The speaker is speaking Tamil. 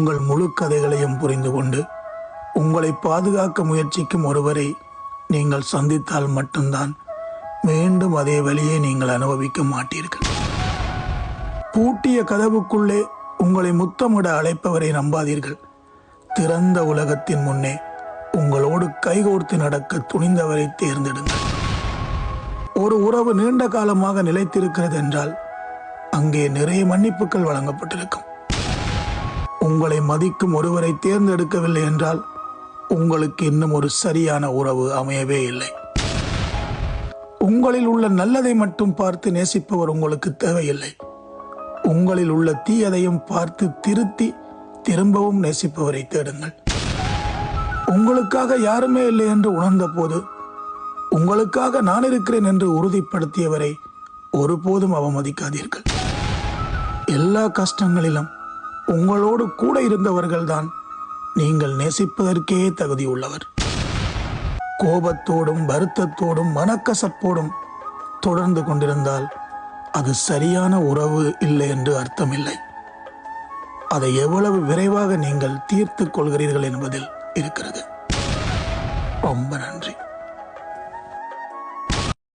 உங்கள் முழு கதைகளையும் புரிந்து கொண்டு உங்களை பாதுகாக்க முயற்சிக்கும் ஒருவரை நீங்கள் சந்தித்தால் மட்டும்தான் மீண்டும் அதே வழியை நீங்கள் அனுபவிக்க மாட்டீர்கள். பூட்டிய கதவுக்குள்ளே உங்களை முத்தமிட அழைப்பவரை நம்பாதீர்கள். திறந்த உலகத்தின் முன்னே உங்களோடு கைகோர்த்து நடக்க துணிந்தவரை தேர்ந்தெடுங்கள். ஒரு உறவு நீண்ட காலமாக நிலைத்திருக்கிறது என்றால் அங்கே நிறைய மன்னிப்புகள் வழங்கப்பட்டிருக்கும். உங்களை மதிக்கும் ஒருவரை தேர்ந்தெடுக்கவில்லை என்றால் உங்களுக்கு இன்னும் ஒரு சரியான உறவு அமையவே இல்லை. உங்களில் உள்ள நல்லதை மட்டும் பார்த்து நேசிப்பவர் உங்களுக்கு தேவையில்லை. உங்களில் உள்ள தீயதையும் பார்த்து திருத்தி திரும்பவும் நேசிப்பவரை தேடுங்கள். உங்களுக்காக யாருமே இல்லை என்று உணர்ந்த போது உங்களுக்காக நான் இருக்கிறேன் என்று உறுதிப்படுத்தியவரை ஒருபோதும் அவமதிக்காதீர்கள். எல்லா கஷ்டங்களிலும் உங்களோடு கூட இருந்தவர்கள்தான் நீங்கள் நேசிப்பதற்கே தகுதியுள்ளவர். கோபத்தோடும் வருத்தத்தோடும் மனக்கசப்போடும் தொடர்ந்து கொண்டிருந்தால் அது சரியான உறவு இல்லை என்று அர்த்தமில்லை. அதை எவ்வளவு விரைவாக நீங்கள் தீர்த்துக் கொள்கிறீர்கள் என்பதில் இருக்கிறது. ரொம்ப நன்றி.